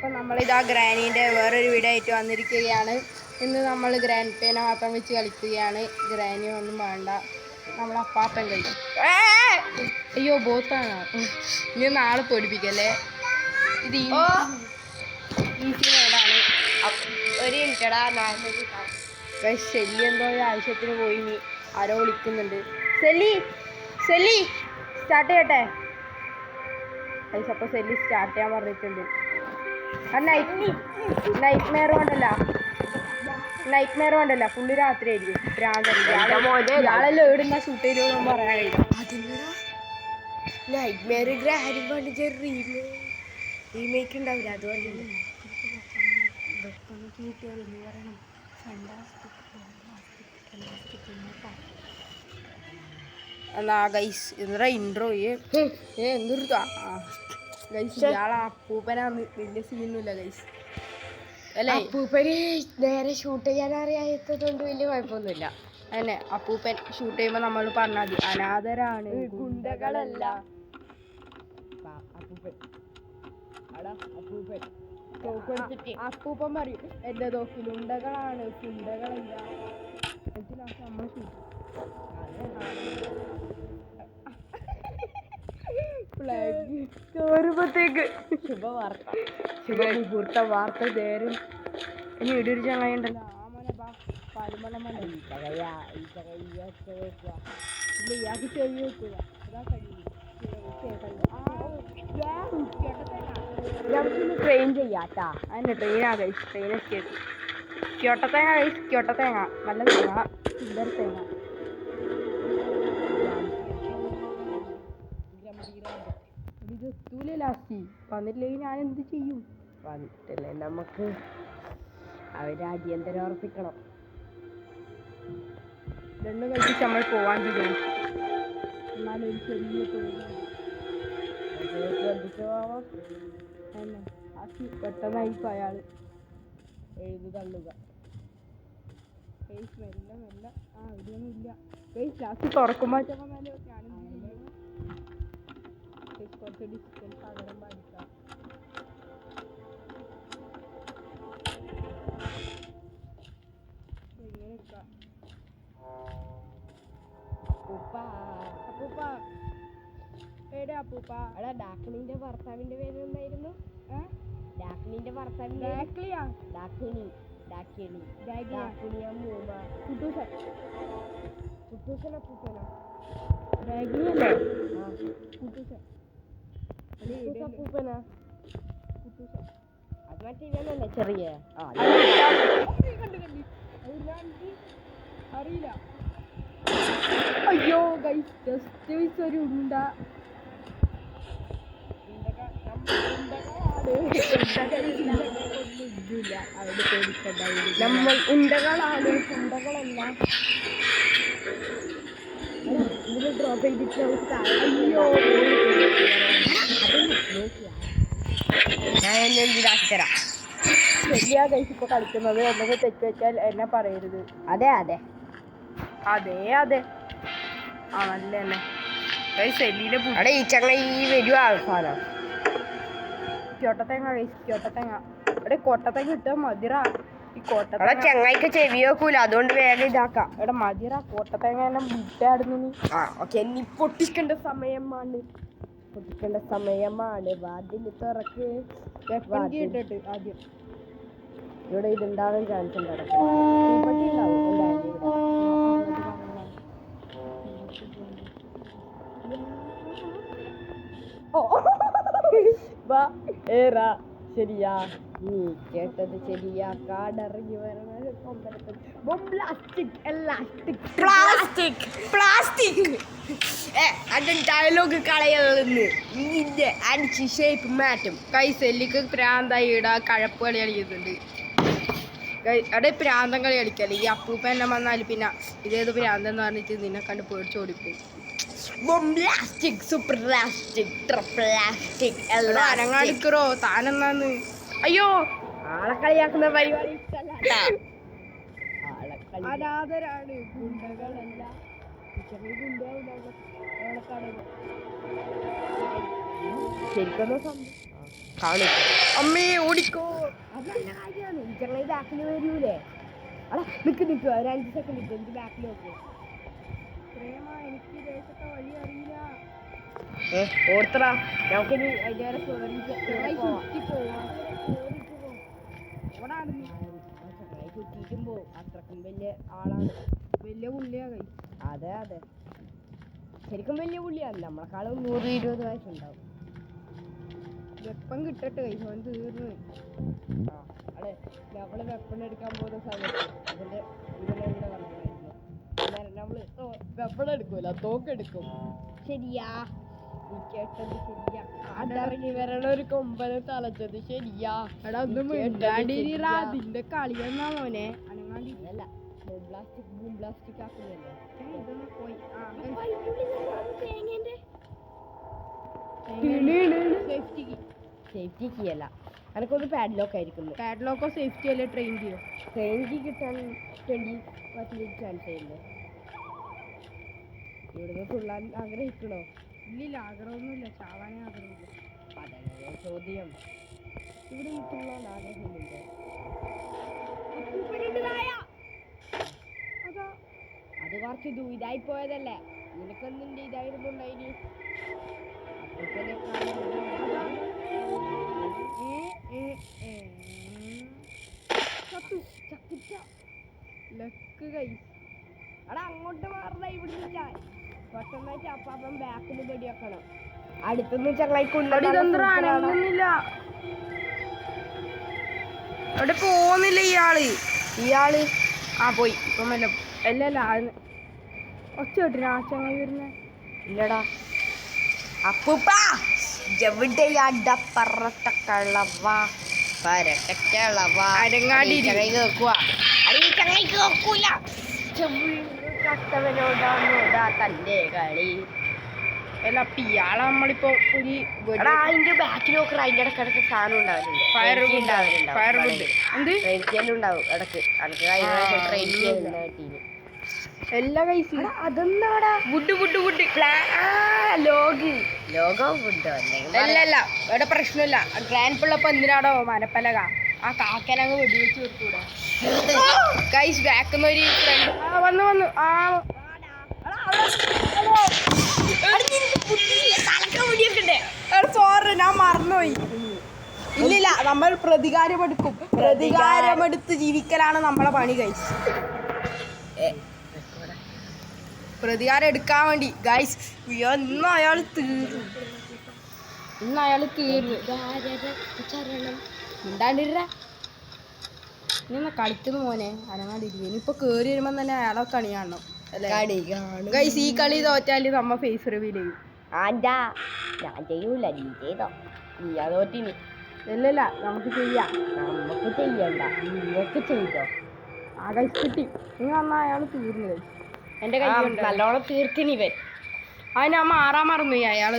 അപ്പോൾ നമ്മളിതാ ഗ്രാനീൻ്റെ വേറൊരു വീഡിയോ ആയിട്ട് വന്നിരിക്കുകയാണ്. ഇന്ന് നമ്മൾ ഗ്രാൻഡ് പേന മാത്രം വെച്ച് കളിക്കുകയാണ്. ഗ്രാനി ഒന്നും വേണ്ട, നമ്മൾ അപ്പാപ്പൻ കഴിക്കും. അയ്യോ ബോത്താണ്, ഇനി നാളെ പൊടിപ്പിക്കല്ലേ. ഇത് ഈസി മോഡാണ്. ഒരു മിനിറ്റടാ, സെല്ലി എന്തോ ആവശ്യത്തിന് പോയി, ഇനി ആരോ വിളിക്കുന്നുണ്ട്. സെല്ലി സ്റ്റാർട്ട് ചെയ്യട്ടെ. അപ്പോൾ സെല്ലി സ്റ്റാർട്ട് ചെയ്യാൻ പറഞ്ഞിട്ടുണ്ട്. നൈറ്റ് മെയർ കൊണ്ടല്ല ഫുള്ള് രാത്രി ആയിരിക്കും. ഇയാളെല്ലാം എവിടുന്ന ഷൂട്ട് ചെയ്തോന്നും പറയാൻ കഴിയില്ല. നൈറ്റ് മെയർ ഗ്രാൻഡ് കൊണ്ട് റീമേക്ക് ഉണ്ടാവില്ല, അതുകൊണ്ട് എന്നാ ഗൈസ് എന്താ ഇൻട്രോ എന്തൊരു ഗൈസ്, ഇയാളെ അപ്പൂപ്പനാന്ന് വലിയ സീനൊന്നുമില്ല ഗൈസ് അല്ലേ. അപ്പൂപ്പന് നേരെ ഷൂട്ട് ചെയ്യാൻ അറിയാത്തതുകൊണ്ട് വലിയ കുഴപ്പമൊന്നുമില്ല. അതന്നെ, അപ്പൂപ്പൻ ഷൂട്ട് ചെയ്യുമ്പോൾ നമ്മൾ പറഞ്ഞാൽ മതി, അനാഥരാണ്, ഗുണ്ടകളല്ല. അപ്പൂപ്പൻ പറയും എൻ്റെ തോക്കിൽ ഉണ്ടകളാണ്, കുണ്ടകളല്ല. നമ്മൾ കേറുമ്പോഴത്തേക്ക് ശുഭമുഹൂർത്ത വാർത്ത നേരം. ഇനി ഇടൊരു ചങ്ങായി ഉണ്ടല്ലോ, ആ മോനെ ബാ പരുമലമല്ല ഇയാൾക്ക് ചെവി വെക്കുക. അതാ കഴിയും ട്രെയിൻ ചെയ്യാട്ടാ. അതിൻ്റെ ട്രെയിനാ കഴിച്ച് ട്രെയിൻ എത്തിയത്. ക്യോട്ടത്തേങ്ങ കഴിച്ച് ക്യോട്ടത്തേങ്ങ നല്ല തേങ്ങ, ചില്ലറ തേങ്ങ. ഇത് എത്തൂലേ ലാസ്റ്റ്. വന്നിട്ടില്ലെങ്കിൽ ഞാൻ എന്ത് ചെയ്യും? വന്നിട്ടില്ലേ നമുക്ക് അവരെ അടിയന്തരം ഉറപ്പിക്കണം. രണ്ടും കഴിച്ചിട്ട് നമ്മൾ പോവാൻ വിചാരിച്ചു. എന്നാലും ഒരു ചെറിയ പെട്ടെന്നായിപ്പോ അയാൾ എഴുതി തള്ളുക. മെല്ലെ ഇവിടെയൊന്നും ഇല്ല. ലാസ്റ്റ് തുറക്കുമ്പോൾ ഞാനും കുറച്ച് ഡിസ്റ്റൻസ് അകലം പാലിക്കാം. അപ്പൂപ്പ എവിടെ അപ്പൂപ്പ? എടാ ഡാക്ലിന്റെ ഭർത്താവിന്റെ പേര് എന്തായിരുന്നു? ഡാക്ലിന്റെ ഭർത്താവിന്റെ അത് മറ്റേ ഇവനല്ലേ ചെറിയ അറിയില്ല. അയ്യോ ഗൈസ്, ജസ്റ്റ് മിസ് ഒരു ഉണ്ട. നമ്മൾ ഉണ്ടകളാണ്, ഉണ്ടകളല്ല. ഡ്രോപ്പ് ചെയ്തിട്ട് അയ്യോ ശരിയാ ഗൈസ് ഇപ്പൊ കളിക്കുന്നത്. എന്തൊക്കെ തെറ്റ് വെച്ചാൽ എന്നെ പറയരുത്. അതെ ആ നല്ല തന്നെ സെല്ലിയിലെ ഈ ചങ്ങ ഈ വരുവ അവസാനം ക്യോട്ടത്തേങ്ങ ഇവിടെ കൊട്ടത്തേങ്ങ കിട്ടാൻ മതിറ. ഈ കോട്ടത്തേങ്ങ ചങ്ങായിക്ക് ചെവി വെക്കൂല, അതുകൊണ്ട് വേഗം ഇതാക്കാം. ഇവിടെ മതിറ കോട്ടത്തേങ്ങ എന്നെ മുട്ടായിരുന്നു. നീ പൊട്ടിക്കേണ്ട സമയമാണ്. വാതിൽ തുറക്ക്. കേട്ടിട്ട് ആദ്യം ഇവിടെ ഇതുണ്ടാവാൻ ചാൻസ് ഉണ്ടാവും. ശരിയാ, നീ കേട്ടത് ശരിയാ. കാടിറങ്ങി വരണ ഡയലോഗ് കളയുന്നു. ഇതിന്റെ അടിച്ച് ഷേപ്പ് മാറ്റും. സെല്ലിക്ക് പ്രാന്തായി ഇടാ കഴപ്പ് കളി കളിക്കുന്നുണ്ട്. അവിടെ പ്രാന്തം കളി കളിക്കല്ലേ. ഈ അപ്പൂപ്പ എന്നെ വന്നാൽ പിന്നെ ഇതേത് പ്രാന്തം എന്ന് പറഞ്ഞിട്ട് നിന്നെ കണ്ട് പേടിച്ചോടിപ്പോയി. അരങ്ങാടിക്കറോ താനെന്നാന്ന്. അയ്യോ ആളെ കളിയാക്കുന്ന പരിപാടി അനാഥരാണ്, ഗുണ്ടകളല്ല. ശരിക്കും കാണും. അമ്മേ ഓടിക്കോ. അത് നല്ല കാര്യമാണ്. ഈ ചങ്ങായി ബാക്കിൽ വരൂലേ? അടാ നിക്ക് ഒരു 5 സെക്കൻഡ് നിൽക്കും. എനിക്ക് ബാക്കിൽ നോക്കും. പ്രേമ എനിക്ക് ദേശത്തെ വഴി അറിയില്ല. ഓർത്തടാ നമുക്കിനി അതിൻ്റെ വരെ ചുറ്റി പോവാ. ചങ്ങായി ചുറ്റിയിട്ടും പോവും. അത്രക്കും വലിയ ആളാണ്. വലിയ പുള്ളിയാ കൈ. അതെ അതെ ശരിക്കും വലിയ പുള്ളിയാണ്. നമ്മളെക്കാളും 120 വയസ്സുണ്ടാവും. വെപ്പം കിട്ടട്ടെ കൈ. ഓൻ തീർന്നു. അതെ നമ്മള് വെപ്പൺ എടുക്കാൻ പോകുന്ന സമയത്ത് അതിന്റെ ഇങ്ങനെ പറഞ്ഞായിരുന്നു. അന്നേരം നമ്മള് വെപ്പൺ എടുക്കൂല, തോക്കെടുക്കും. ശരിയാ, നീ കേട്ടത് ശരിയാ. അതിറങ്ങി വരണ ഒരു കൊമ്പനെ തലച്ചത് ശരിയാ. എടാ ഒന്നും മിണ്ടാണ്ടിരിടാ. അതിന്റെ കളിയെന്നാ മോനെ. അനങ്ങാണ്ടില്ല. ബൂം ബ്ലാസ്റ്റിക് ആക്കുന്നല്ലേ. ഇതൊന്ന് പോയി. സേഫ്റ്റി കീ അല്ല, എനിക്കൊന്ന് പാഡ്ലോക്ക് ആയിരിക്കുന്നു. പാഡ്ലോക്കോ സേഫ്റ്റി അല്ലേ ട്രെയിൻ ചെയ്യോ? ട്രെയിൻ കീ കിട്ടാൻ 20% ചാൻസ് ഉണ്ട്. ഇവിടുന്ന് തുള്ളാൻ ആഗ്രഹിക്കണോ? ഇല്ലില്ല, ആഗ്രഹമൊന്നുമില്ല. ചാവാനേ ആഗ്രഹമില്ല. അതല്ലേ ചോദ്യം. ഇവിടെ ഈ തുള്ളാൻ ആഗ്രഹമുണ്ട്. അത് കുറച്ച് ഇതായി പോയതല്ലേ. നിനക്കൊന്നിന്റെ ഇതായിരുന്നുണ്ടായിനി. ലക്ക് കൈ. എടാ അങ്ങോട്ട് മാറണ ഇവിടുന്ന് പെട്ടെന്നായിട്ട് അപ്പം ബാക്കിൽ വെടി വെക്കണം. അടുത്തുനിന്ന് ചങ്ങായിക്കുന്നില്ല. അവിടെ പോകുന്നില്ല ഇയാള്. ആ പോയി. ഇപ്പം അല്ലല്ല ഒച്ച കേട്ടില്ല. ആ ചങ്ങായി വരുന്നേ ഇല്ലടാ. അപ്പൂപ്പാ എവിടെയാണ്ട പറട്ടക്കളവാ പരട്ടക്കളവാ അരങ്ങാടി കേൾക്കുക. ഈ ചങ്ങായിക്ക് നോക്കൂല. കഷ്ടവനോടാ തന്റെ കളി. അല്ല അപ്പൊ ഇയാളെ നമ്മളിപ്പോ ഒരു അതിന്റെ ബാക്കിൽ നോക്കറ. അതിന്റെ ഇടക്കിടക്ക് സാധനം ഉണ്ടാവലുണ്ട്. ഉണ്ടാവും ഇടക്ക്. എല്ലാ കൈസ് അതെന്താടാ വുഡ് ലോഗോ ഫുഡോ അല്ലല്ല. ഇവിടെ പ്രശ്നമില്ല. ഗ്രാൻഡ് പിള്ളപ്പോ എന്തിനാടോ മനപ്പലക. ആ കാക്കനങ്ങ് വെടിവെച്ച് കൊടുത്തൂടെ ഗൈസ്. ബാക്കുന്ന ഒരു ഫ്രണ്ട് വന്നു. സോറി, ഞാൻ മറന്നുപോയി. ഇല്ലില്ല, നമ്മൾ പ്രതികാരമെടുത്ത് ജീവിക്കലാണ് നമ്മളെ പണി ഗൈസ്. പ്രതികാരം എടുക്കാൻ വേണ്ടി ഗൈസ്. ഇന്ന് അയാൾ തീർന്നു. മിണ്ടാണ്ടിര. ഇനി ഒന്ന് കളിക്കുന്നു മോനെ. അനങ്ങാണ്ടിരിക്കും. ഇനിയിപ്പോ കേറി വരുമ്പോ തന്നെ അയാളെ കളി കാണണം അല്ലേ ഗൈസ്. ഈ കളി തോറ്റാല് നമ്മ ഫേസ് റിവീൽ ചെയ്യും. ഞാൻ ചെയ്യൂല, നീ ചെയ്തോ. നീ തോറ്റിനി. ഇല്ലല്ല, നമുക്ക് ചെയ്യാം. നമുക്ക് ചെയ്യണ്ട, നിങ്ങൾക്ക് ചെയ്തോ. ആ ഗൈസ് കിട്ടി. ഇനി വന്നാൽ അയാൾ തീർന്നു ഗൈസ്. എൻ്റെ കൈ നല്ലോണം തീർത്തിനി ഇവൻ. അത് ഞാൻ മാറാൻ മറന്നു. അയാള്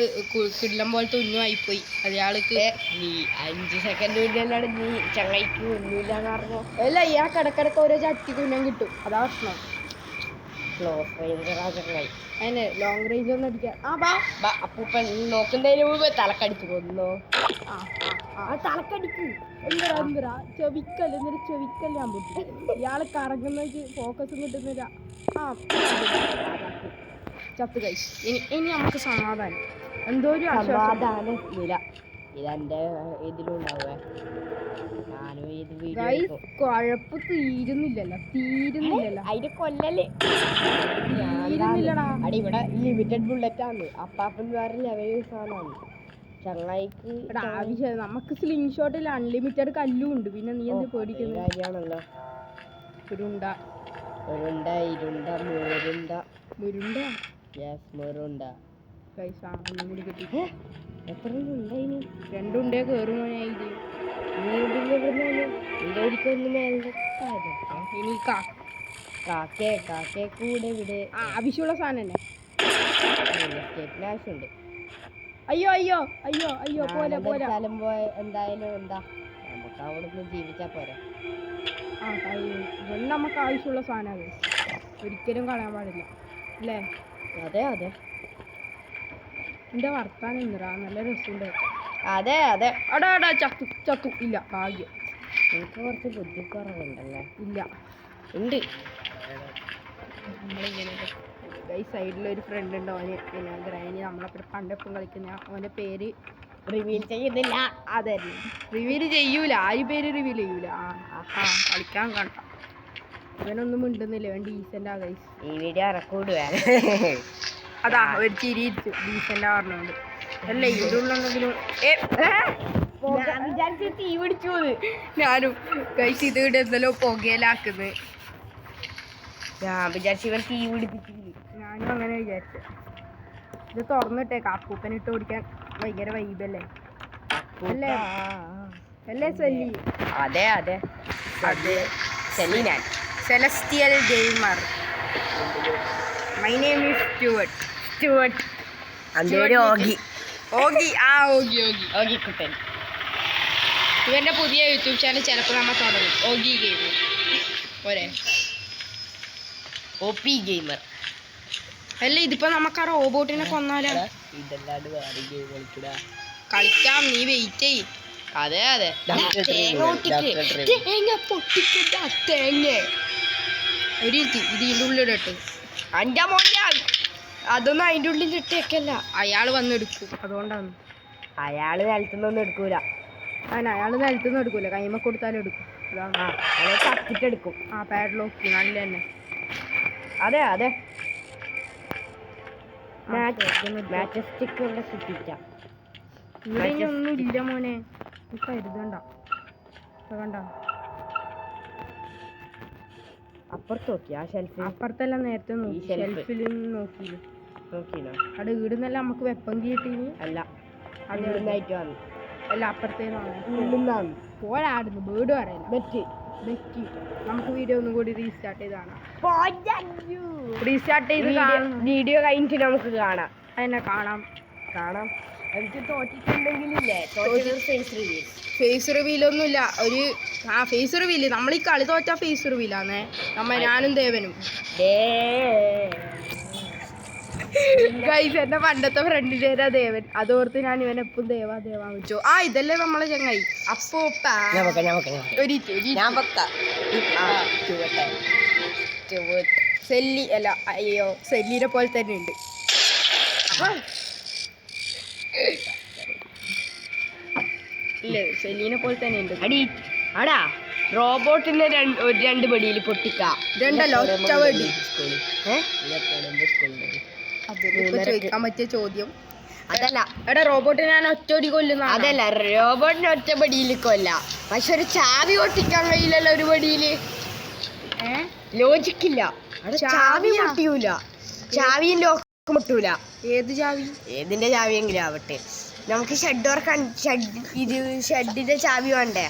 കിടിലം പോലത്തെ ഉന്നുമായിപ്പോയി. അയാൾക്ക് നീ 5 സെക്കൻഡ് മുന്നേ നീ ചങ്ങായിക്ക് ഒന്നുമില്ലാന്ന് പറഞ്ഞോ. അല്ല, ഇയാൾക്ക് ഇടക്കിടക്ക് ഓരോ ചട്ടി കുഞ്ഞം കിട്ടും. അതാ പ്രശ്നം. ക്ലോസ് റേഞ്ചറാ ചങ്ങായി. അതിന് ലോങ് റേഞ്ച് ഒന്നും അടിക്കാം. അപ്പൂപ്പൻ നോക്കുന്നതിന് മുമ്പ് തലക്കടിച്ചു കൊന്നോ. തലക്കടിക്ക് എന്തിനാ ചെവിക്കല്. എന്നിട്ട് ചെവിക്കല് ഞാൻ പൊട്ടി. ഇയാള് കറങ്ങുന്ന ഫോക്കസും കിട്ടുന്നില്ല. ചത്ത് കഴിച്ചു. ഇനി നമുക്ക് സമാധാനം. എന്തോ ഒരു സമാധാനം ഇല്ല. ഇതെന്റെ ഇതിലുണ്ടാവേ. ഞാനും ഇത് കുഴപ്പ് തീരുന്നില്ലല്ലോ. അതിന്റെ കൊല്ലല് തീരുന്നില്ലടാ. അടി ഇവിടെ ലിമിറ്റഡ് ബുള്ളറ്റ് ആണ്. അപ്പാപ്പൻ വേറെ ലെവൽ സാധനമാണ് ചങ്ങായിക്ക്. ആവശ്യം നമുക്ക് സ്ലിംഗ് ഷോട്ടിൽ അൺലിമിറ്റഡ് കല്ലും ഉണ്ട്. പിന്നെ നീ എന്ത് പേടിക്കുന്ന കാര്യമാണല്ലോ. മുരുണ്ട ഒന്നും കൂടി കിട്ടി. എത്ര ഉണ്ടായിനി? 2 ഉണ്ടേ കേറുമോ? ഇനി കാക്കേ കൂടെ ഇവിടെ ആവശ്യമുള്ള സാധനം തന്നെ. ആവശ്യമുണ്ട്. അയ്യോ പോലെ എന്തായാലും എന്താ നമുക്ക് അവിടുന്ന് ജീവിച്ചാ പോരാ. നമുക്ക് ആവശ്യമുള്ള സാധനം ഒരിക്കലും കളയാൻ പാടില്ല അല്ലേ? അതെ എന്റെ വർത്താനം എന്തിനാ? നല്ല രസമുണ്ട്. അതെ അതെ. അടാ ചത്തു ചത്തു. ഇല്ല ഭാഗ്യം. എനിക്ക് കുറച്ച് ബുദ്ധിക്കുറവുണ്ടല്ലേ? ഇല്ല ഉണ്ട്. നമ്മളിങ്ങനെ ഈ സൈഡിലൊരു ഫ്രണ്ട് ഉണ്ട്, അവന് പിന്നെ ഗ്രാനി നമ്മളെ പണ്ടൊപ്പം കളിക്കുന്ന. അവൻ്റെ പേര് റിവീൽ ചെയ്യുന്നില്ല. അതെ, റിവീൽ ചെയ്യൂല. ആര് പേര് റിവീൽ ചെയ്യൂല. കളിക്കാൻ കണ്ട ഇവനൊന്നും മിണ്ടുന്നില്ല. ഇവൻ ഡീസൻ്റാ ഗൈസ്. ഈ വീഡിയോ റെക്കോർഡ് വേണം. അതാ ഒരു ചിരി ഡീസൻ്റാ പറഞ്ഞുകൊണ്ട്. അല്ല ഇതിൻ്റെ ഉള്ളെന്തെങ്കിലും വിചാരിച്ച് തീ പിടിച്ചു. ഞാനും ഗൈസ് ഇത് ഇവിടെ എന്തെല്ലോ പുകയിലാക്കുന്നത്. ഞാൻ വിചാരിച്ചു ഇവൻ തീ പിടിപ്പിച്ചില്ല. ഞാനും അങ്ങനെ വിചാരിച്ചു. ഇത് തുറന്നിട്ടേക്ക് അപ്പൂപ്പനിട്ട് ഓടിക്കാൻ ഭയങ്കര വൈബല്ലേ അല്ലേ? അല്ലേ സെല്ലി? അതെ അതെ അതെ സെല്ലി. ഞാൻ celestial gamer. My name is Stuart. Oggy. Oggy Oggy കുട്ടൻ. ഇവന്റെ പുതിയ യൂട്യൂബ് ചാനൽ ചിലപ്പോൾ നമ്മൾ തുടങ്ങും. ഓഗി ഗെയിമർ പോരെ? OP gamer. അല്ല ഇതിപ്പോ നമുക്ക് ആ റോബോട്ടിനെ കൊന്നാലോ? ഇതല്ലാണ്ട് വേറെ ഗെയിം കളിക്കടാ. കളിക്കാം, നീ വെയിറ്റ് ചെയ്യ്. അതെ അതെ. തേങ്ങ പൊട്ടിക്കട്ട തേങ്ങ. ഒരു ഇതിൻ്റെ ഉള്ളിലിട്ട് അഞ്ചാ മോൻ്റെ അതൊന്നും അതിൻ്റെ ഉള്ളിൽ ഇട്ടേക്കല്ല. അയാൾ വന്നെടുക്കും. അതുകൊണ്ടാണ്. അയാള് നിലത്തുനിന്നൊന്നും എടുക്കൂല. അയാൾ നിലത്തുനിന്ന് എടുക്കൂല, കൈമ കൊടുത്താലും എടുക്കും. അതാണ്. അയാൾ തപ്പിട്ടെടുക്കും. പാഡ്ലോക്ക് നല്ല തന്നെ. അതെ അതെ. മാജസ്റ്റിക് ഇവിടെ കിട്ടിച്ച. ഇവിടെ ഇനി ഒന്നും ഇല്ല മോനെ, കരുതണ്ട. കണ്ട അപ്പുറത്ത് നോക്കി. ആ ഷെൽഫ് അപ്പുറത്തെല്ലാം നേരത്തെ നോക്കി. ഷെൽഫിൽ നോക്കിയില്ല. അവിടെ വീടുന്നല്ല നമുക്ക് വെപ്പം കിട്ടീന്. അല്ല അതിനായിട്ട് വന്നു. അല്ല അപ്പുറത്തേന്നാണ് പോരാടുന്നു. വീട് പറയില്ല. ബെറ്റ് നമുക്ക് വീഡിയോ ഒന്നും കൂടി റീസ്റ്റാർട്ട് ചെയ്താണ്. റീസ്റ്റാർട്ട് ചെയ്ത് വീഡിയോ കഴിഞ്ഞിട്ട് നമുക്ക് കാണാം. അതിനെ കാണാം. എനിക്ക് തോറ്റിട്ടുണ്ടെങ്കിലില്ലേ ഫേസ് റിവീലൊന്നുമില്ല. ഫേസ് റിവീല് നമ്മൾ ഈ കളി തോറ്റാ ഫേസ് റിവീലാന്നേ. ഞാനും ദേവനും. ഗൈസ് എന്റെ പണ്ടത്തെ ഫ്രണ്ടിന്റെ പേരാ ദേവൻ. അതോർത്ത് ഞാൻ ഇവനെപ്പം ദേവാ വെച്ചു. ഇതല്ലേ നമ്മളെ ചങ്ങായി അപ്പൂപ്പ. സെല്ലി അല്ല, അയ്യോ സെല്ലിനെ പോലെ തന്നെ ഉണ്ട്. ഇല്ലേ, സെല്ലീനെ പോലെ തന്നെ ഉണ്ട്. അടാ റോബോട്ടിനെ രണ്ട് പടിയിൽ പൊട്ടിക്കാം. രണ്ടല്ലോ, ഒറ്റ വടി. അതിലിപ്പോ ചോദിക്കാൻ പറ്റിയ ചോദ്യം അതല്ല. എടാ റോബോട്ടിനെ ഞാൻ ഒറ്റടി കൊല്ലുന്ന. അതല്ല, റോബോട്ടിനെ ഒറ്റ പടിയിൽ കൊല്ല. പക്ഷെ ഒരു ചാവി പൊട്ടിക്കാൻ കഴിയില്ലല്ലോ ഒരു പടിയില്. ലോജിക്കില്ല. ചാവി പൊട്ടിയൂല. ചാവിയും ലോക്ക് പൊട്ടൂല. ഏത് ചാവി? ഏതിന്റെ ചാവിയെങ്കിലും ആവട്ടെ. നമുക്ക് ഷെഡിന്റെ ചാവി വേണ്ടേ?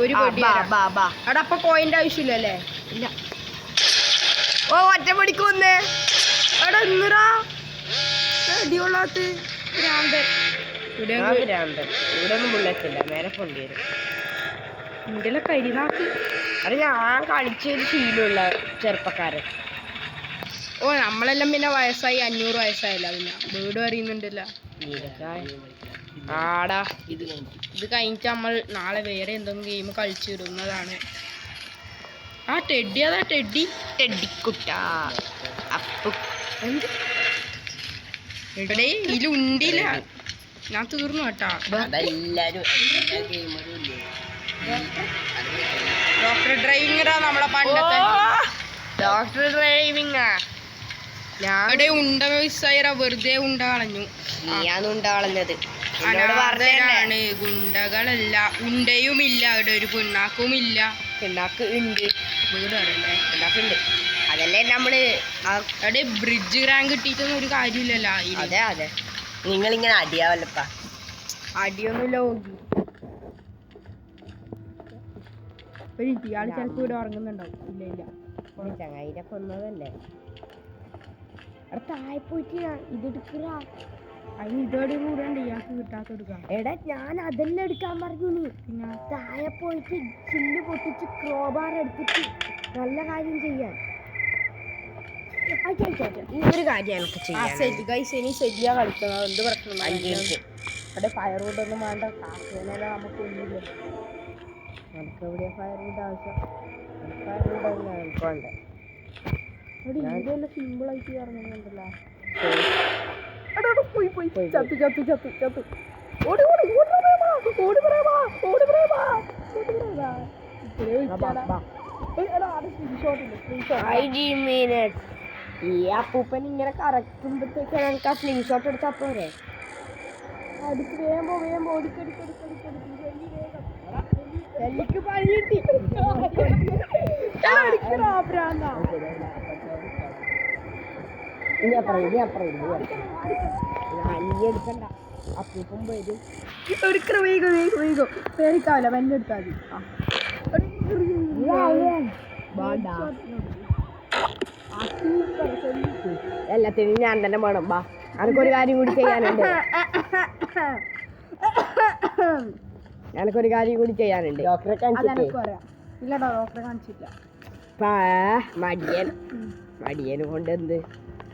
ഒരു അപ്പൊ കോയിന്റെ ആവശ്യമില്ലല്ലേ? ഇല്ല. ഓ ഒറ്റ പടിക്ക് വന്നേ. എടാ ഇന്നറാ അടികൊള്ളാത്ത ഇവിടെ ഒന്നും ബുള്ളറ്റില്ല. നേരെ കൊണ്ടുവരും. ഇതിലെ കരിനാക്ക്. അത് ഞാൻ കളിച്ചൊരു ശീലമുള്ള ചെറുപ്പക്കാരൻ. നമ്മളെല്ലാം പിന്നെ വയസ്സായി 500 വയസ്സായില്ല. പിന്നെ വീട് അറിയുന്നുണ്ടല്ലോ. ആടാ ഇത് കഴിഞ്ഞിട്ട് നമ്മൾ നാളെ വേറെ എന്തെങ്കിലും ഗെയിം കളിച്ചിടുന്നതാണ്. ടെഡിക്കുട്ട അപ്പു എന്ത് ഇതിലുണ്ടില്ല. ഞാൻ തീർന്നു കേട്ടാ. ഡോക്ടർ ഡ്രൈവിംഗറാ നമ്മളെ പണ്ടത്തെ. ഡോക്ടർ ഡ്രൈവിംഗ് അവിടെ ഉണ്ട മിസ്സായിറ. വെറുതെ ഉണ്ട കളഞ്ഞു. നീയാണ് ഉണ്ട കളഞ്ഞത്. അനാഥരാണ്, ഗുണ്ടകളല്ല. ഉണ്ടയുമില്ല അവിടെ, ഒരു പിണ്ണാക്കുമില്ല. പിണ്ണാക്ക് ഉണ്ട്. വീട് അറിയണ്ടേ? പിണ്ണാക്കുണ്ട്. അതല്ലേ നമ്മള് അവിടെ ബ്രിഡ്ജ് റാങ്ക് കിട്ടിയിട്ടൊന്നും ഒരു കാര്യമില്ലല്ലോ. അതെ അതെ. നിങ്ങളിങ്ങനെ അടിയാവല്ലപ്പാ. അടിയൊന്നുമില്ല. ഓഗി ഇയാള് ചിലപ്പോ ഇവിടെ ഉറങ്ങുന്നുണ്ടാവും. ഇല്ല ചങ്ങായിരെ കൊന്നതല്ലേ. അവിടെ താഴെ പോയിട്ട് ഇതെടുക്കുക. അതിന് ഇതോടെ കൂടാണ്ട് ഇയാൾക്ക് കിട്ടാത്ത എടുക്കാം. എടാ ഞാൻ അതെല്ലാം എടുക്കാൻ പറഞ്ഞു. പിന്നെ താഴെ പോയിട്ട് ചില്ല് പൊട്ടിച്ച് ക്രോബാർ എടുത്തിട്ട് നല്ല കാര്യം ചെയ്യാൻ. ഈ ഒരു കാര്യം എനിക്ക് ചെയ്യാം. ഇനി ശരിയാ കളിക്കുന്നത് എന്ത് പ്രശ്നം അഞ്ച് അവിടെ ഫയർവുഡൊന്നും വേണ്ട കാശേനല്ല നമുക്കൊന്നുമില്ല. നമുക്ക് എവിടെയാ ഫയർവുഡ് ആവശ്യം? ഫയർവുഡ് തന്നെ നമുക്ക് വേണ്ടേ. ഇതെല്ലാം സിമ്പിളായിട്ട് ഇറങ്ങുന്നുണ്ടല്ലോ. പോയി പോയി. ചത്തു ഓടി പറയാ ഈ അപ്പൂപ്പൻ ഇങ്ങനെ കറക്കുമ്പോഴത്തേക്ക് നമുക്ക് ആ സ്ലിംഗ് ഷോട്ട് എടുത്താ പോരെ? അടുത്ത് വേഗം ശല്യക്ക് പണി കിട്ടി. ഇനി അപ്പുറം അല്ലി എടുക്കണ്ട. അപ്പൂപ്പൻ വരും. വേഗം പേടിക്കാവില്ല വെന്നെ എടുത്താൽ എല്ലാത്തിനും ഞാൻ തന്നെ വേണം. ബാ, എനിക്കൊരു കാര്യം കൂടി ചെയ്യാനുണ്ട്. ഡോക്ടറെ കാണിച്ചിട്ട് ഇല്ലടാ ഡോക്ടറെ കാണിച്ചില്ല. മടിയനും കൊണ്ട് എന്ത്?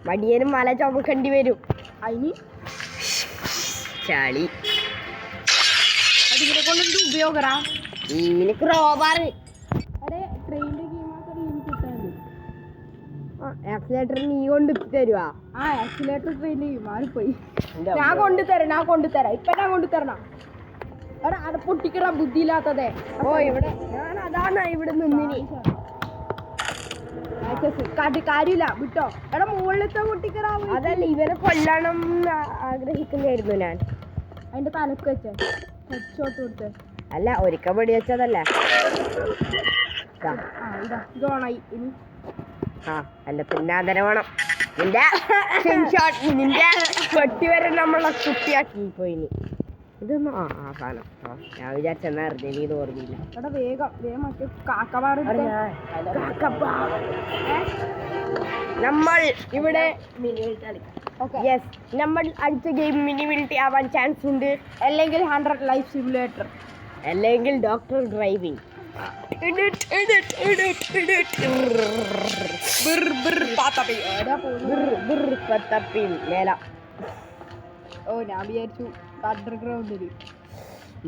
മടിയനും മല ചുമക്കേണ്ടി വരും. അതിന് ചളി അതിനെ കൊണ്ട് ഉപയോഗറാ നിനക്ക് റോബാറ്. അതെ ട്രെയിനിന്റെ ആക്സിലേറ്റർ നീ കൊണ്ട് തരുവാ? ആ ആക്സിലേറ്റർ ട്രെയിനിൽ മാറിപ്പോയി. ഞാൻ കൊണ്ടുതരാം ഇപ്പൊ ഞാൻ കൊണ്ടുതരണം. എടാ അത് പൊട്ടിക്കടാ ബുദ്ധിയില്ലാത്തതേ. ഓ ഇവിടെ ഞാൻ അതാണ് ഇവിടെ നിന്നിനി. കാര്യമില്ല വിട്ടോ. എടാ മുകളിലത്തെ പൊട്ടിക്കടാ. അതല്ല ഇവരെ കൊല്ലണം ആഗ്രഹിക്കുന്നതായിരുന്നു ഞാൻ. അതിന്റെ തലക്ക് വെച്ചേ ഹെഡ്ഷോട്ട് കൊടുത്തേ. അല്ല ഒരിക്കൽ വെടി വെച്ചതല്ലേ. ഇതോണായി ഇനി. ആ അല്ല പിന്നെ അതര വേണം. നിന്റെ പെട്ടി വരെ നമ്മളെ കുട്ടിയാക്കി പോയിനി. ഇതൊന്നും ആ സാധനം ഞാൻ വിചാരിച്ചെന്നാ അറിഞ്ഞ ഇത് ഓർമ്മയില്ല. എടാ വേഗം മറ്റേ കാക്കവാറ് നമ്മൾ ഇവിടെ നമ്മൾ അടുത്ത ഗെയിം മിനിമിലിറ്റി ആവാൻ ചാൻസ് ഉണ്ട്. അല്ലെങ്കിൽ 100 ലൈഫ് സിമുലേറ്റർ, അല്ലെങ്കിൽ ഡോക്ടർ ഡ്രൈവിംഗ്. ഓ ഞാൻ വിചാരിച്ചു അണ്ടർഗ്രൗണ്ടില്.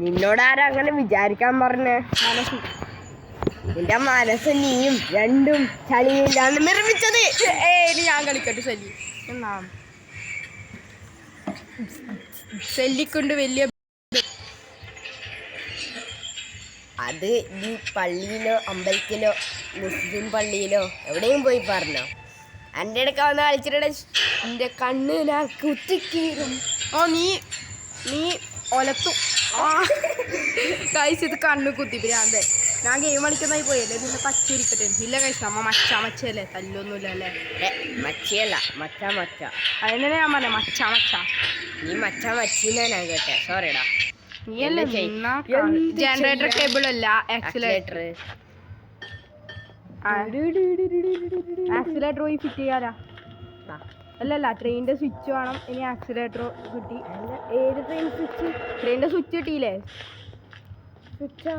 നിന്നോടാരാ അങ്ങനെ വിചാരിക്കാൻ പറഞ്ഞേ? നിന്റെ മനസ്സ് നീയും രണ്ടും ചളിയിലാണ് നിർമ്മിച്ചത്. ഇനി ഞാൻ കളിക്കട്ടെ ശല്യം എന്നാ ശല്യക്കൊണ്ട് വലിയ അത് ഈ പള്ളിയിലോ അമ്പലത്തിലോ മുസ്ലിം പള്ളിയിലോ എവിടെയും പോയി പറഞ്ഞോ. എൻ്റെ ഇടയ്ക്ക് വന്ന് കളിച്ചിട്ട് എൻ്റെ കണ്ണ് ഞാൻ കുത്തിക്കീറും. ഓ നീ ഒലത്തു കഴിച്ച് ഇത് കണ്ണ് കുത്തി ഭ്രാന്തേ. ഞാൻ ഗെയിം കളിക്കുന്നതായി പോയല്ലേ പിന്നെ പച്ചിരിക്കട്ടെ. ഇല്ല കഴിച്ചു നമ്മ മച്ചല്ലേ തല്ലൊന്നുമില്ല അല്ലേ? മച്ചിയല്ല മച്ച അതിനെ ഞാൻ പറഞ്ഞ മച്ച നീ മച്ചീന്നാ ഞാൻ കേട്ടെ. സോറിടാ. നീയല്ലേ ജനറേറ്റർ കേബിൾ അല്ല ആക്സിലേറ്റർ പോയി ഫിറ്റ് ചെയ്യാലാ. അല്ലല്ല ട്രെയിനിന്റെ സ്വിച്ച് വേണം. ഇനി ആക്സിലേറ്റർ കിട്ടി. ഏത് ട്രെയിൻ സ്വിച്ച്? ട്രെയിനിന്റെ സ്വിച്ച് കിട്ടിയില്ലേ? സ്വിച്ചാ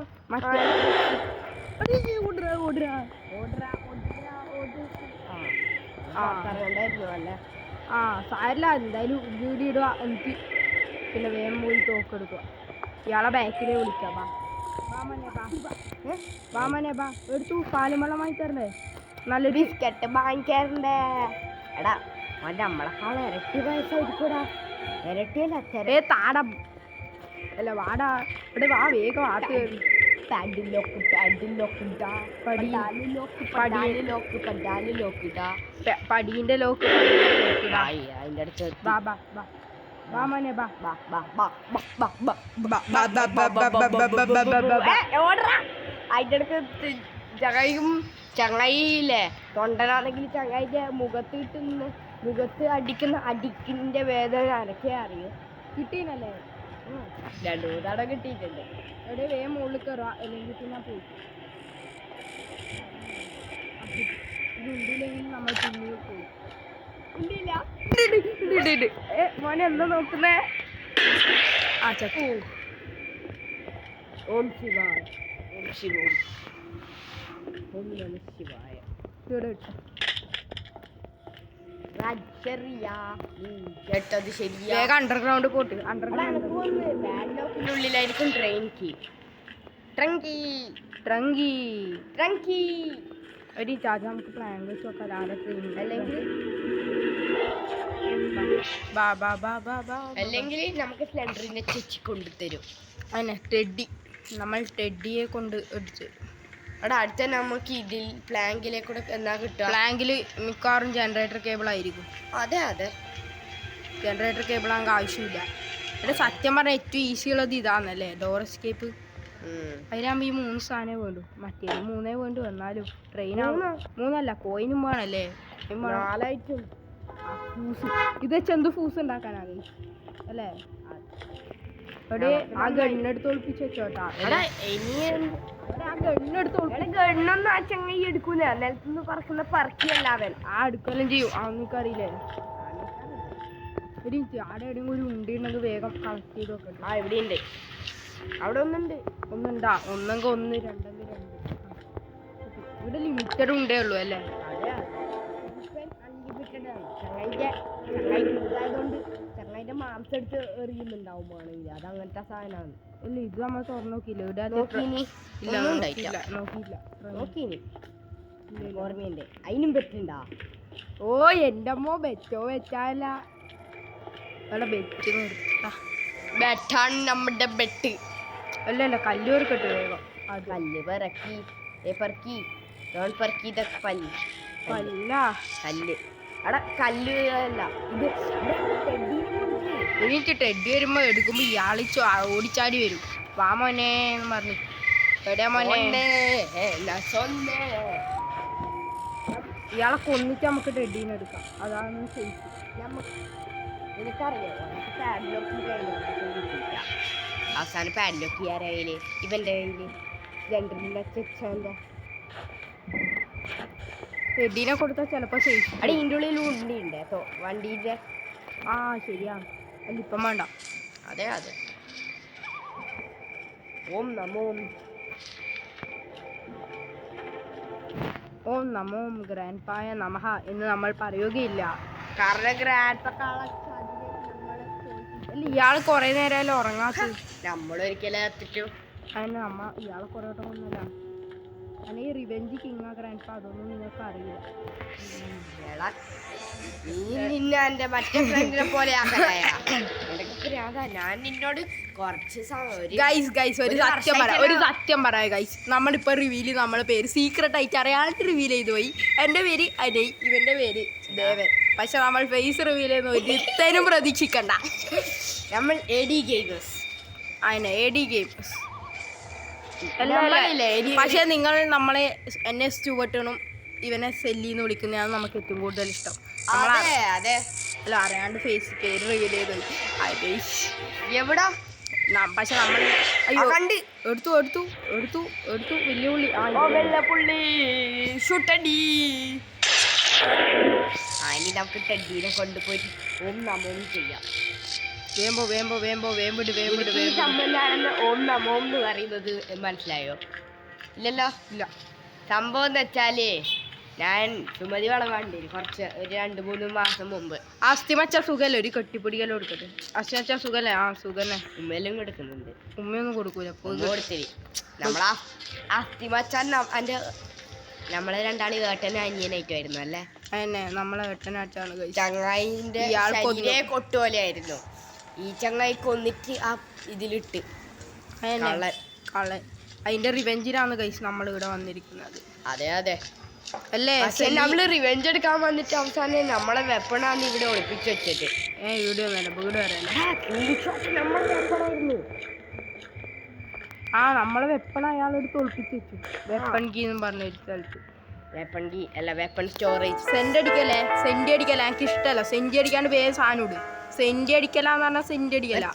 സാരില്ല എന്തായാലും വീഡിയോ ഇടുക. എനിക്ക് പിന്നെ വേഗം പോയി തോക്കെടുക്കുക. ഇയാളെ ബാക്കിലേ വിളിക്കാം. വാമനെ ബാ എടുത്തു പാലും വെള്ളം വാങ്ങി തരണ്ടേ? നല്ലൊരു ബിസ്ക്കറ്റ് വാങ്ങിക്കാറുണ്ടേ. എടാ നമ്മളെക്കാളും ഇരട്ടി വയസ്സായിരിക്കൂടാ. ഇരട്ടിയല്ല താടം അല്ല വാടാ. ഇവിടെ വാ വേഗം ആത്ത് പടീന്റെ ലോക്ക് അതിൻ്റെ അടുത്ത് അതിൻ്റെ അടുത്ത് ചങ്ങായില്ലേ തൊണ്ടനാണെങ്കിൽ ചങ്ങായിന്റെ മുഖത്ത് അടിക്കിന്റെ വേദന അനക്കേ അറിയും. കിട്ടീനല്ലേ? 2 തവണ കിട്ടിയിട്ടുണ്ട്. എവിടെ വേഗം മുകളിൽ കയറുക അല്ലെങ്കിൽ പിന്നെ പോയി ഉണ്ടില്ലെങ്കിൽ നമ്മൾ പിന്നെ പോയി. മോനെ എന്താ നോക്കുന്നേ? ആ ചക്കു ഓം ശിവായ ഓം ശിവോം ഓം നമ ശിവായ. ഇവിടെ ഇട്ടു ശരിയാ കേട്ടത് ശരിയാ. വേഗം അണ്ടർഗ്രൗണ്ട് പോട്ട്. അണ്ടർഗ്രൗണ്ട് ബാഡ്ലോക്കിന്റെ ഉള്ളിലായിരിക്കും ട്രെയിൻ കീ. ട്രങ്കി ട്രങ്കി ട്രങ്കി ഒരു ചാർജ് നമുക്ക് പ്ലാൻ വെച്ച് നോക്കാം. ആരെ ട്രെയിൻ അല്ലെങ്കിൽ ബാ ബാ ബാ ബാ ബാ അല്ലെങ്കിൽ നമുക്ക് സ്ലെൻഡറിന്റെ ചേച്ചി കൊണ്ടുതരും. അങ്ങനെ ടെഡി നമ്മൾ ടെഡിയെ കൊണ്ട് അടിച്ച് അവിടെ അടുത്ത നമുക്ക് ഇതിൽ പ്ലാങ്കിലേക്കൂടെ എന്നാ കിട്ടുക? പ്ലാങ്കിൽ മിക്കവാറും ജനറേറ്റർ കേബിൾ ആയിരിക്കും. അതെ അതെ, ജനറേറ്റർ കേബിൾ ആണെങ്കിൽ ആവശ്യമില്ല. ഇവിടെ സത്യം പറഞ്ഞാൽ ഏറ്റവും ഈസി ഉള്ളത് ഇതാന്നല്ലേ, ഡോർ എസ്കേപ്പ്. അതിനാകുമ്പോൾ ഈ 3 സാധനമേ വേണ്ടു. മറ്റേത് 3 വേണ്ടു. എന്നാലും ട്രെയിൻ 3 കോയിനും വേണല്ലേ. 4 ഫൂസ് ഇത് വെച്ച് എന്ത് ഫൂസ് ഉണ്ടാക്കാനാണ് അല്ലേ? അവിടെ ആ ഗണ്ണെടുത്ത് ഒളിപ്പിച്ച് വെച്ചോട്ടാ. ആ ഗണ്ണെടുത്ത് ഗണ്ണൊന്നും ആ ചങ്ങായി എടുക്കൂല. നിലത്തുനിന്ന് പറക്കുന്ന പറക്കിയല്ലാവൻ ആ എടുക്കലും ചെയ്യും. ആ നിനക്കറിയില്ലേ? ഒരു ആടെ എവിടെയും ഒരു ഉണ്ടി ഉണ്ടെങ്കിൽ വേഗം കളക്ട് ചെയ്ത് നോക്കട്ടെ. ആ എവിടെയുണ്ട്? അവിടെ ഒന്നുണ്ട്. ഒന്നുണ്ടാ? ഒന്നെങ്കിൽ 1, 2 ഇവിടെ ലിമിറ്റഡ് ഉണ്ടേ ഉള്ളൂ അല്ലേ? ചങ്ങായിന്റെ മാംസം എടുത്ത് എറിയുന്നുണ്ടാവും വേണമെങ്കിൽ. അത് അങ്ങനത്തെ സാധനമാണ്. ഇല്ല ഇത് നമ്മൾ തുറന്നു നോക്കിയില്ല. ഇവിടെ നോക്കിയിനി ഓർമ്മയുണ്ട്. അതിനും പറ്റുണ്ടാ? ഓ എൻ്റെ അമ്മ ബെറ്റോ വെച്ചാല അവിടെ ബെറ്റ് നിർത്താ. ബെറ്റാണ് നമ്മുടെ ബെറ്റ്. അല്ല കല്ലൂർ കെട്ട് വേഗം. അത് കല്ല് പെറക്കി പെറക്കി പെറക്കി ഇതൊക്കെ പല്ല് കല്ല്. അവിടെ കല്ല് അല്ല ഇത്. എനിക്ക് ടെഡി വരുമ്പോ എടുക്കുമ്പോ ഇയാളി ഓടിച്ചാടി വരും. വാ മോനെ എന്ന് പറഞ്ഞു. എവിടെയാ മോനെ? ഇയാളെ കൊന്നിട്ട് നമുക്ക് ടെഡീനെ എടുക്കാം. അതാണ് സേഫ്. എനിക്കറിയാം അവസാനം പാഡ്ലോക്ക് ചെയ്യാൻ കയ്യില് ഇവന്റെ കയ്യില് ജനറലിന്റെ ചെച്ചാന്റെ ടെഡീനെ കൊടുത്താൽ ചിലപ്പോ സേഫ്. അവിടെ ഇതിൻ്റെ ഉള്ളിൽ ഉണ്ടിണ്ട് കേട്ടോ വണ്ടീൻ്റെ. ആ ശരിയാണ്. അല്ല ഇപ്പം വേണ്ട. അതെ അതെ. ഓം നമോ ഓം നമോ ഗ്രാൻഡ് പായ നമഃ എന്ന് നമ്മൾ പറയുകയില്ല. കാരണം ഗ്രാൻഡ് അല്ല ഇയാൾ കുറെ നേരമല്ലോ ഉറങ്ങാത്ത. നമ്മളൊരിക്കലും എത്തിച്ചു. അതിന് അമ്മ ഇയാളെ കുറെ വട്ടം കൊന്നല്ല. ഈ റിവെഞ്ച് കിങ് ആ ഗ്രാൻഡ് പാ അതൊന്നും നിങ്ങൾക്ക് അറിയില്ല. എന്റെ മറ്റേ ഫ്രണ്ടിനെ പോലെ ഞാൻ നിന്നോട് കുറച്ച് ഒരു സത്യം പറയാം ഗൈസ്. നമ്മളിപ്പോൾ റിവീൽ നമ്മളെ പേര് സീക്രട്ട് ആയിട്ട് അറിയാണ്ട് റിവീൽ ചെയ്തു പോയി. എൻ്റെ പേര് അനൈ, ഇവൻ്റെ പേര് ദേവൻ. പക്ഷെ നമ്മൾ ഫേസ് റിവീൽ ചെയ്യുന്ന ഒരുത്തരും പ്രതീക്ഷിക്കണ്ട. നമ്മൾ AD ഗെയിമേഴ്സ്. അതിനെ AD ഗെയിമേഴ്സ്. പക്ഷെ നിങ്ങൾ നമ്മളെ എന്നെ സ്റ്റുവർട്ടണും ഇവനെ സെല്ലിന്ന് വിളിക്കുന്നതാണ് നമുക്ക് ഏറ്റവും കൂടുതൽ ഇഷ്ടം. അല്ല അറിയാണ്ട് ഫേസ് പേര് റിവീൽ ചെയ്തു എവിടാ? പക്ഷെ നമ്മൾ അയ്യോ കണ്ട് എടുത്തു വെല്ലുവിളി. വെള്ളപ്പുള്ളി ഷുട്ടടി. ഇനി നമുക്ക് ടെഡീനെ കൊണ്ടുപോയി ഓം നമോ ചെയ്യാം. ഓം നമോ എന്ന് പറയുന്നത് മനസ്സിലായോ? ഇല്ലല്ലോ. ഇല്ല. സംഭവം എന്ന് വെച്ചാലേ ഞാൻ സുമതി വളവാണ്ടി കുറച്ച് ഒരു 2-3 മാസം മുമ്പ് അസ്ഥിമച്ച സുഖല്ലേ ഒരു കെട്ടിപ്പിടിക്കലും കൊടുക്കട്ടെ. അസ്ഥിമച്ച സുഖല്ലേ? ആ സുഖന്നെ. ഉമ്മയിലും കൊടുക്കുന്നുണ്ട്. ഉമ്മയൊന്നും കൊടുക്കൂല. കൊടുത്തിരി നമ്മളാ അസ്ഥിമച്ചാൻ എൻ്റെ നമ്മളെ 2 ഏട്ടനും അനിയനായിട്ട് വരുന്നു അല്ലേ? അതന്നെ നമ്മളെ ഏട്ടനായിട്ടാണ്. ചങ്ങായിന്റെ കൊട്ടുപോലെ ആയിരുന്നു. ഈ ചങ്ങായി കൊന്നിട്ട് ആ ഇതിലിട്ട് കള്ളൻ. അതിന്റെ റിവെഞ്ചിനാണ് ഗൈസ് നമ്മൾ ഇവിടെ വന്നിരിക്കുന്നത്. അതെ അതെ അല്ലേ? നമ്മള് റിവെഞ്ച് എടുക്കാൻ വന്നിട്ട് അവസാനം നമ്മളെ വെപ്പണാന്ന് ഇവിടെ ഒളിപ്പിച്ച് വെച്ചിട്ട്. ഇവിടെ വീട് വരായിരുന്നു. ആ നമ്മളെ വെപ്പൺ അയാളെടുത്ത് ഒളിപ്പിച്ച് വെച്ചു. വെപ്പൺ കീ എന്നും പറഞ്ഞ ഒരു സ്ഥലത്ത്. വെപ്പൺ കീ അല്ല, വെപ്പൺ സ്റ്റോറേജ്. സെന്റ് അടിക്കല്ലേ? എനിക്ക് ഇഷ്ടമല്ല. സെന്റ് അടിക്കാണ്ട് വേറെ സാധനം ഇടും. സെന്റ് അടിക്കലാന്ന് പറഞ്ഞാൽ സെന്റ് അടിക്കല.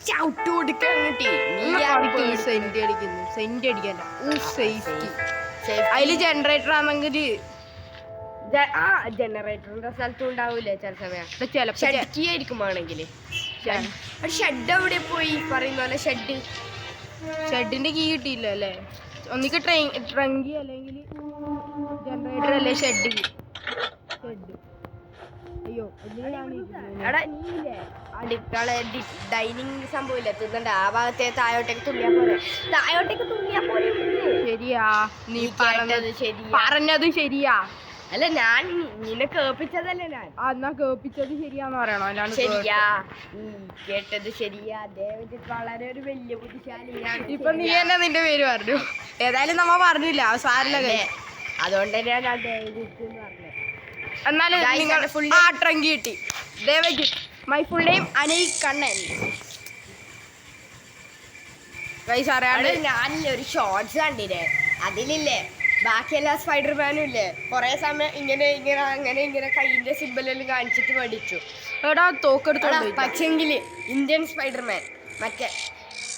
സെന്റ് അടിക്കല്ല. സേഫ്റ്റി. അതില് ജനറേറ്റർ ആണെങ്കിൽ ജനറേറ്ററിന്റെ സ്ഥലത്തും ഉണ്ടാവൂലേ ചില സമയം. ചിലപ്പോ ആയിരിക്കും വേണമെങ്കിൽ. ഷെഡ് എവിടെ പോയി പറയുന്ന പോലെ? ഷെഡിന്റെ കീ കിട്ടിയില്ല അല്ലേ? ഒന്നിക്ക് ട്രങ്കി അല്ലെങ്കിൽ ജനറേറ്റർ അല്ലേ ഷെഡ്. അയ്യോ എന്തിനാണ് എടാ നീല്ലേ അടുക്കള ഡൈനിങ് സംഭവമില്ല തിന്നണ്ട ആ ഭാഗത്തെ താഴോട്ടേക്ക് തുള്ളിയാ പോലെ ശരിയാ നീ കേട്ടത് ശരിയാ. പറഞ്ഞത് ശരിയാ. അല്ല ഞാൻ നിന്നെ കേൾപ്പിച്ചതല്ലേ ഞാൻ. എന്നാ കേൾപ്പിച്ചത് ശരിയാന്ന് പറയണോ? അല്ലാണ്ട് ശരിയാ കേട്ടത് ശരിയാ. ദേവജിത്ത് വളരെ ഒരു വലിയ ബുദ്ധിശാലിയാണ്. ഇപ്പൊ നീ തന്നെ നിന്റെ പേര് പറഞ്ഞു. ഏതായാലും നമ്മ പറഞ്ഞില്ല സാരില്ല. അതുകൊണ്ട് തന്നെയാ ഞാൻ ദേവജിത്ത് എന്ന് പറഞ്ഞത്. എന്നാലും നിങ്ങൾ ട്രങ്കി കിട്ടി. ദേവജിത്ത് മൈ ഫുൾ നെയിം അനൈ കണ്ണൻ. ഗൈസ് അറിയാണ്ട് ഞാനില്ലേ ഒരു ഷോർട്സ് കണ്ടില്ലേ, അതിലില്ലേ ബാക്കിയെല്ലാ സ്പൈഡർമാനും ഇല്ലേ കുറെ സമയം ഇങ്ങനെ ഇങ്ങനെ അങ്ങനെ ഇങ്ങനെ കൈയിന്റെ സിമ്പിളെല്ലാം കാണിച്ചിട്ട് പഠിച്ചു. എടാ തോക്കെടുത്തോളൂ. പക്ഷെങ്കില് ഇന്ത്യൻ സ്പൈഡർമാൻ മറ്റേ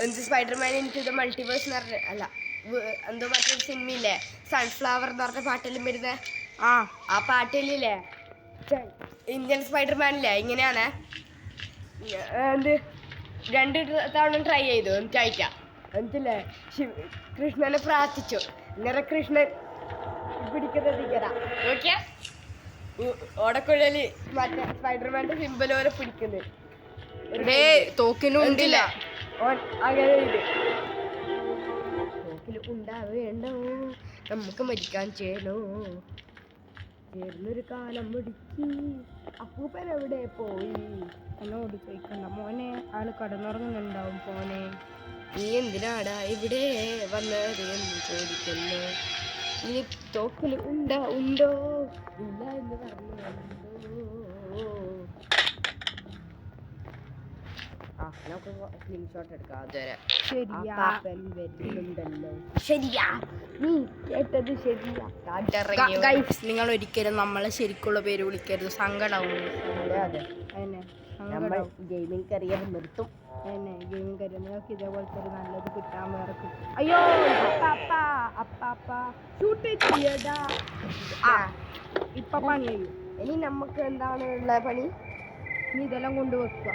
എന്ത് സ്പൈഡർമാൻ എനിക്ക് മൾട്ടിവേഴ്സ് എന്ന് പറഞ്ഞ അല്ല എന്തോ മറ്റൊരു സിനിമയില്ലേ സൺഫ്ലവർ എന്ന് പറഞ്ഞ പാട്ടെല്ലാം വരുന്ന ആ പാട്ടിലില്ലേ ഇന്ത്യൻ സ്പൈഡർമാനില്ലേ ഇങ്ങനെയാണ് എന്ത് 2 തവണ ട്രൈ ചെയ്തു എനിക്കായിട്ടാ. എന്നിട്ടില്ലേ കൃഷ്ണനെ പ്രാർത്ഥിച്ചു. ഇങ്ങനെ കൃഷ്ണൻ പിടിക്കുന്നത് ഇങ്ങനെ നോക്കിയാ ഓടക്കുഴല് മറ്റേ സ്പൈഡർമാന്റെ സിമ്പിൾ പോലെ പിടിക്കുന്നത് തോക്കിനുണ്ടില്ല. ഓൻ അങ്ങനെ ഇത് തോക്കിൽ ഉണ്ടാവേണ്ടോ നമുക്ക് മരിക്കാൻ ചെയ്യണോ ചേർന്നൊരു കാലം മുടിക്കി അപ്പൂപ്പൻ എവിടെ പോയി എന്നോട് ചോദിക്കണ്ട മോനെ. ആള് കടന്നുറങ്ങുന്നുണ്ടാവും പോനെ. നീ എന്തിനാടാ ഇവിടെ വന്നത് എന്ന് ചോദിക്കുന്നു. ഇനി തോക്കിൽ ഉണ്ടോ ഇല്ല എന്ന് പറഞ്ഞു. നമുക്ക് സ്ക്രീൻഷോട്ട് എടുക്കാം. അതുവരെ വരുന്നുണ്ടല്ലോ. ശരിയാ നീ കേട്ടത് ശരിയാ. ഗൈസ് നിങ്ങൾ ഒരിക്കലും നമ്മളെ ശരിക്കുള്ള പേര് വിളിക്കരുത്. സങ്കടാവും. അതെ നമ്മൾ ഗെയിമിംഗ് കരിയർ നിർത്തും. ഗെയിമിംഗ് കരിയർ നിങ്ങൾക്ക് ഇതേപോലത്തെ ഒരു നല്ലത് കിട്ടാൻ വേറെ അയ്യോ ഷൂട്ട് ചെയ്യടാ. ഇപ്പൊ പണി ചെയ്യും. ഇനി നമുക്ക് എന്താണ് ഉള്ള പണി? നീ ഇതെല്ലാം കൊണ്ടുവെക്കുക.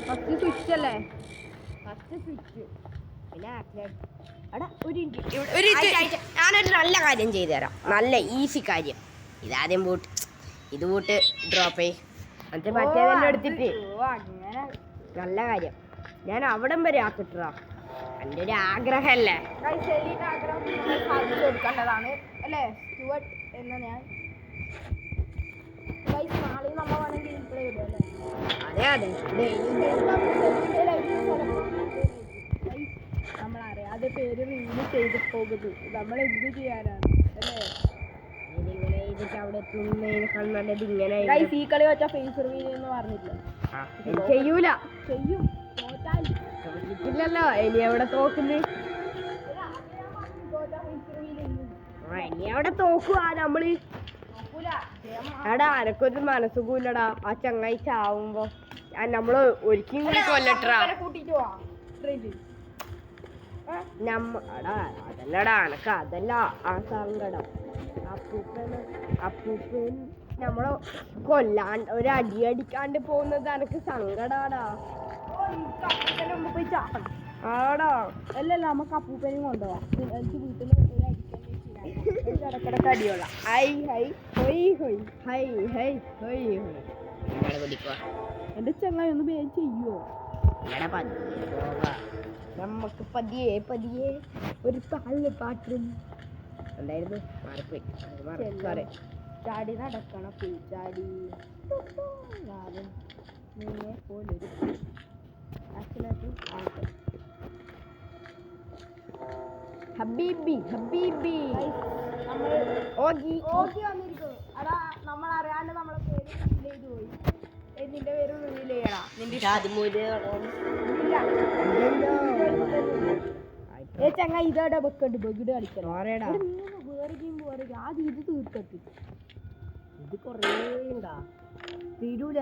ഫസ്റ്റ് സ്വിച്ച് അല്ലേ? ഫസ്റ്റ് സ്വിച്ച് പിന്നെ ഞാനൊരു നല്ല കാര്യം ചെയ്തു തരാം. നല്ല ഈസി കാര്യം. ഇതാദ്യം ഇത് ബൂട്ട് ഡ്രോപ്പ് ചെയ് എന്നിട്ട് മറ്റേതെല്ലാം എടുത്തിട്ട് നല്ല കാര്യം ഞാൻ അവിടം വരെ ആക്കിട്ടാ. എൻ്റെ ഒരു ആഗ്രഹമല്ലേ സാധിച്ചു കൊടുക്കേണ്ടതാണ് അല്ലേ സ്റ്റുവർട്ട് എന്ന ഞാൻ. നാളെ നമ്മ വേണമെങ്കിൽ ഇപ്പോഴേ ഇടുമല്ലേ? അതെ നമ്മളറിയാതെ പേര് റിവീൽ ചെയ്ത് പോകുന്നു. നമ്മൾ എന്ത് ചെയ്യാനാണ് അല്ലേ? ഇങ്ങനെ ചെയ്തിട്ട് അവിടെ എത്തുന്നതിനേക്കാൾ നല്ലത് ഇങ്ങനെ ഈ കളി വെച്ച ഫേസ് റിവീൽ എന്ന് പറഞ്ഞില്ല. ചെയ്യൂല. ചെയ്യും. തോറ്റിട്ടില്ലല്ലോ. ഇനി എവിടെ തോക്കുന്നു? ഇനി എവിടെ തോക്കുവാ നമ്മള്? എടാ അനക്കൊരു മനസ്സുകൂലടാ ആ ചങ്ങായി ചാവുമ്പോ. നമ്മള് ഒരിക്കലും കൂടി കൊല്ലട്ടാ. അതല്ലടാ എനക്ക് അതല്ല ആ സങ്കടം. അപ്പൂപ്പൻ നമ്മളെ കൊല്ലാണ്ട് ഒരു അടിയടിക്കാണ്ട് പോകുന്നത് എനക്ക് സങ്കടാടാ. ആടാ അല്ലല്ല നമുക്ക് അപ്പൂപ്പനെയും കൊണ്ടുപോവാം. എനിക്ക് വീട്ടിൽ ഇടക്കിടക്ക് അടിയോള. എന്റെ ചങ്ങായി ഒന്ന് വേഗം ചെയ്യോ? നമുക്ക് പതിയെ പതിയെ ഒരു പാട്ടും ഉണ്ടായിരുന്നു. മാറിപ്പോയി. ചാടി നടക്കണം പൂച്ചാടി നിന്നെ പോലൊരു ഹബീബി നമ്മൾ അറിയാണ്ട് നമ്മളെ പേര് റിവീൽ ചെയ്തു പോയി. നിന്റെ പേര് റിവീൽ ചെയ്യണം. ചങ്ങ ഇതോടെ വെക്കണ്ട് ബഗിട് കളിക്കണം. വേറെ ഗെയിം വേറെ ആദ്യം ഇത് തീർക്കട്ട്. ഇത് കൊറേ ഉണ്ടാ തീരൂല.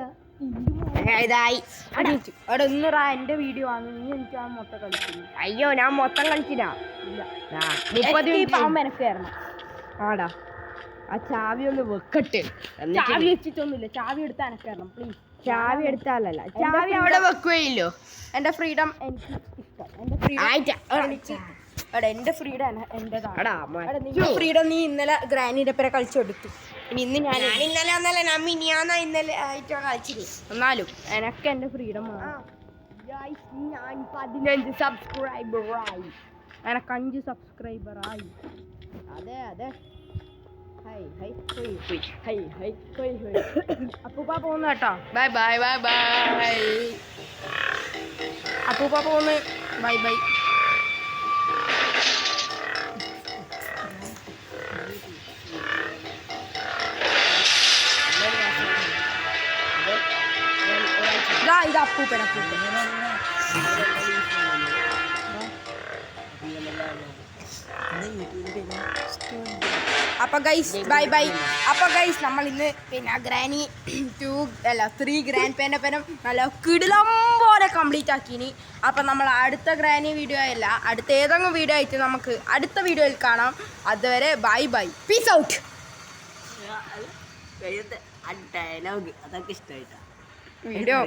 ഒന്നൂറാ എന്റെ വീഡിയോ ആണ്. നീ എനിക്ക് ആ മൊത്തം കളിക്കുന്നു. അയ്യോ ഞാൻ മൊത്തം കളിച്ചില്ല. എനക്ക് കയറണം. ആടാ ആ ചാവി ഒന്ന് വെക്കട്ടെ. ചാവി വെച്ചിട്ടൊന്നുമില്ല. ചാവി എടുത്താൽ എനക്ക് കയറണം പ്ലീസ്. ചാവി എടുത്താലല്ല ചാവി അവിടെ വെക്കുകയില്ലോ. എന്റെ ഫ്രീഡം എനിക്ക് ഇഷ്ടം. എന്റെ ഫ്രീഡം എടാ എന്റെ ഫ്രീഡം എന്റേതാണ്. എടാ എടാ നിന്റെ ഫ്രീഡം നീ ഇന്നലെ ഗ്രാനിയുടെ പേരെ കളിച്ചെടുത്തു. ഇനി ഇന്ന് ഞാൻ ഇന്നലെ ഒന്നല്ല ഞാൻ മിനിയാന്നാ ഇന്നലെ ആയിട്ടോ കളിച്ചില്ലേ. എന്നാലും എനക്ക് എന്റെ ഫ്രീഡം വേണം. ഞാൻ 15 സബ്സ്ക്രൈബറായി. എനക്ക് 5 സബ്സ്ക്രൈബറായി. അതെ അതെ. ഹൈ ഹൈ ഹോയ് ഹോയ് ഹൈ ഹൈ ഹോയ് ഹോയ്. അപ്പൂപ്പ പോകുന്നു കേട്ടോ. Bye bye bye bye. അപ്പൂപ്പ പോകുന്നു. Bye bye. ഇത് അപ്പൂപ്പൻ അപ്പൊ ഗൈസ് ബൈ ബൈ. അപ്പൊ ഗൈസ് നമ്മൾ ഇന്ന് പിന്നെ ഗ്രാനി 3 ഗ്രാൻഡ് പേൻ്റെ പേരം നല്ല കിടിലം പോലെ കംപ്ലീറ്റ് ആക്കിനി. അപ്പം നമ്മൾ അടുത്ത ഗ്രാനി വീഡിയോ അല്ല, അടുത്ത ഏതെങ്കിലും വീഡിയോ ആയിട്ട് നമുക്ക് അടുത്ത വീഡിയോയിൽ കാണാം. അതുവരെ bye bye, peace out. Dialogue അതൊക്കെ ഇഷ്ടമായിട്ടാ വീഡിയോ